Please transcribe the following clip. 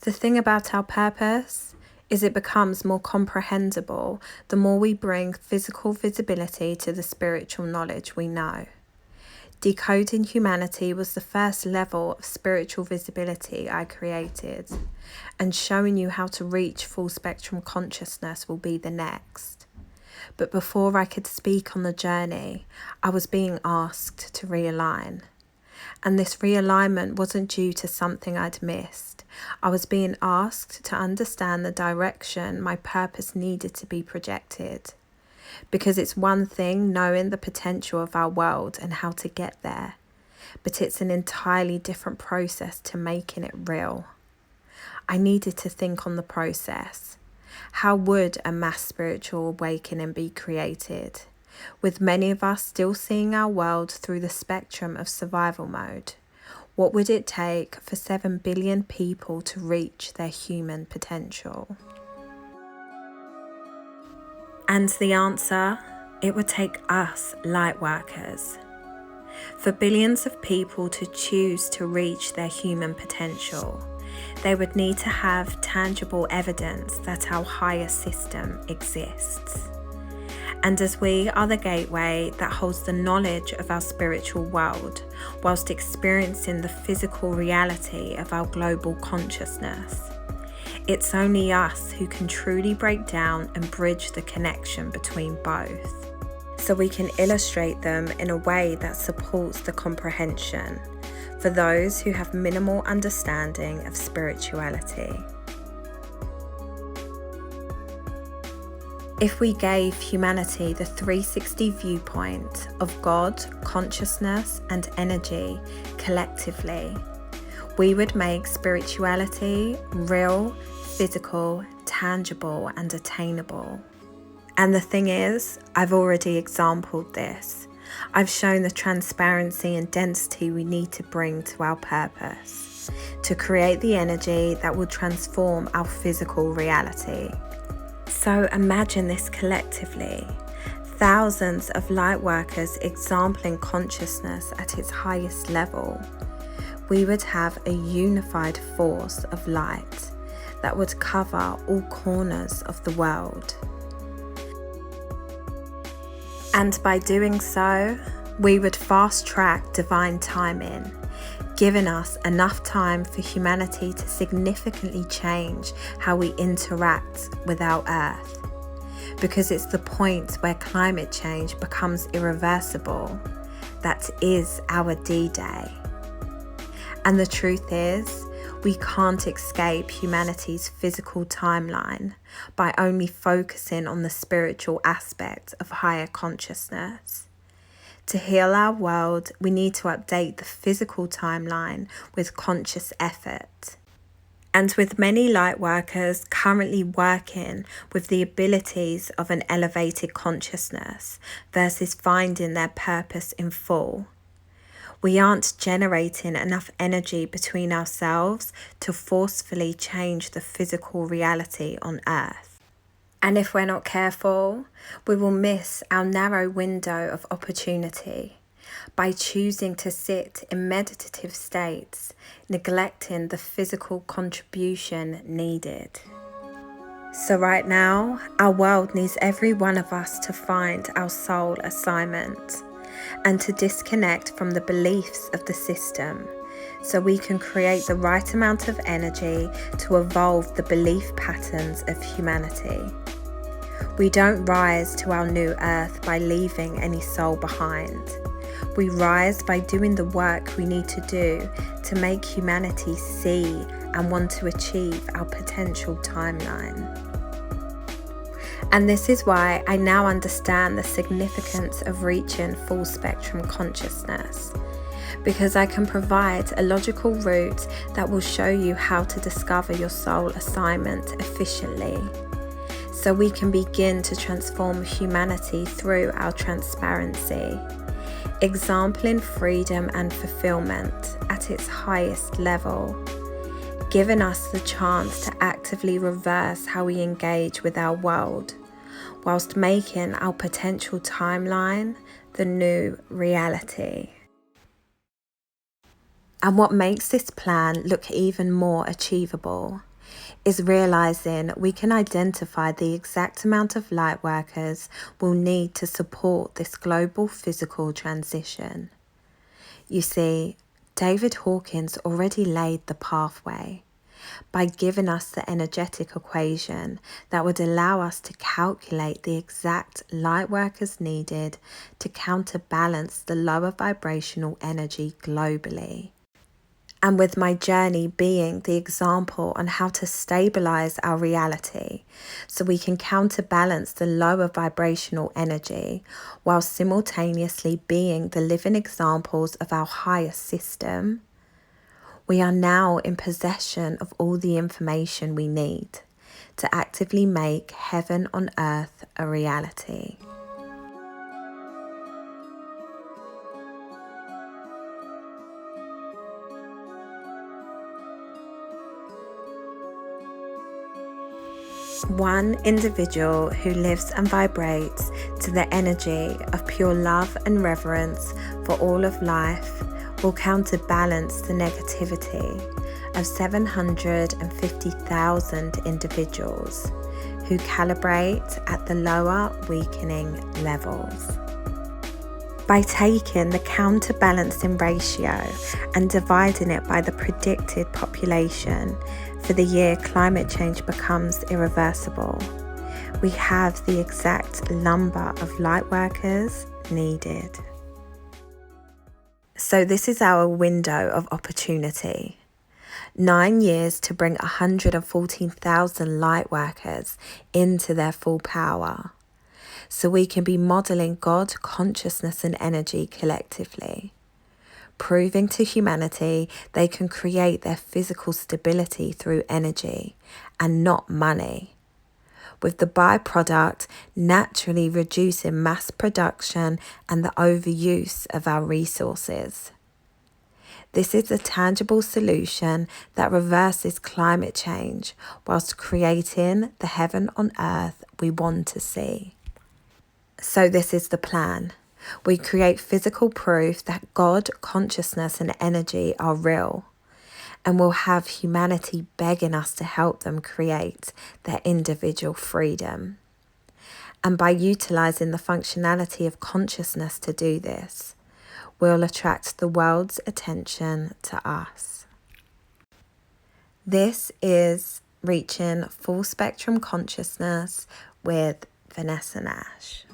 The thing about our purpose is it becomes more comprehensible the more we bring physical visibility to the spiritual knowledge we know. Decoding humanity was the first level of spiritual visibility I created, and showing you how to reach full spectrum consciousness will be the next. But before I could speak on the journey, I was being asked to realign. And this realignment wasn't due to something I'd missed. I was being asked to understand the direction my purpose needed to be projected. Because it's one thing knowing the potential of our world and how to get there, but it's an entirely different process to making it real. I needed to think on the process. How would a mass spiritual awakening be created, with many of us still seeing our world through the spectrum of survival mode? What would it take for 7 billion people to reach their human potential? And the answer, it would take us lightworkers. For billions of people to choose to reach their human potential, they would need to have tangible evidence that our higher system exists. And as we are the gateway that holds the knowledge of our spiritual world, whilst experiencing the physical reality of our global consciousness, it's only us who can truly break down and bridge the connection between both, so we can illustrate them in a way that supports the comprehension for those who have minimal understanding of spirituality. If we gave humanity the 360 viewpoint of God, consciousness, and energy collectively, we would make spirituality real, physical, tangible, and attainable. And the thing is, I've already exampled this. I've shown the transparency and density we need to bring to our purpose, to create the energy that will transform our physical reality. So imagine this collectively. Thousands of light workers exempling consciousness at its highest level. We would have a unified force of light that would cover all corners of the world. And by doing so, we would fast track divine timing, giving us enough time for humanity to significantly change how we interact with our Earth. Because it's the point where climate change becomes irreversible. That is our D-Day. And the truth is, we can't escape humanity's physical timeline by only focusing on the spiritual aspect of higher consciousness. To heal our world, we need to update the physical timeline with conscious effort. And with many light workers currently working with the abilities of an elevated consciousness versus finding their purpose in full, we aren't generating enough energy between ourselves to forcefully change the physical reality on Earth. And if we're not careful, we will miss our narrow window of opportunity by choosing to sit in meditative states, neglecting the physical contribution needed. So right now, our world needs every one of us to find our soul assignment and to disconnect from the beliefs of the system so we can create the right amount of energy to evolve the belief patterns of humanity. We don't rise to our new earth by leaving any soul behind. We rise by doing the work we need to do to make humanity see and want to achieve our potential timeline. And this is why I now understand the significance of reaching full spectrum consciousness, because I can provide a logical route that will show you how to discover your soul assignment efficiently, so we can begin to transform humanity through our transparency, exempling freedom and fulfillment at its highest level, giving us the chance to actively reverse how we engage with our world, whilst making our potential timeline the new reality. And what makes this plan look even more achievable is realizing we can identify the exact amount of light workers we'll need to support this global physical transition. You see, David Hawkins already laid the pathway by giving us the energetic equation that would allow us to calculate the exact light workers needed to counterbalance the lower vibrational energy globally. And with my journey being the example on how to stabilize our reality so we can counterbalance the lower vibrational energy while simultaneously being the living examples of our higher system, we are now in possession of all the information we need to actively make heaven on earth a reality. One individual who lives and vibrates to the energy of pure love and reverence for all of life will counterbalance the negativity of 750,000 individuals who calibrate at the lower weakening levels. By taking the counterbalancing ratio and dividing it by the predicted population for the year climate change becomes irreversible, we have the exact number of light workers needed. So this is our window of opportunity. 9 years to bring 114,000 light workers into their full power, so we can be modeling God, consciousness and energy collectively, proving to humanity they can create their physical stability through energy and not money, with the byproduct naturally reducing mass production and the overuse of our resources. This is a tangible solution that reverses climate change whilst creating the heaven on earth we want to see. So this is the plan. We create physical proof that God, consciousness and energy are real, and we'll have humanity begging us to help them create their individual freedom. And by utilizing the functionality of consciousness to do this, we'll attract the world's attention to us. This is Reaching Full Spectrum Consciousness with Vanessa Nash.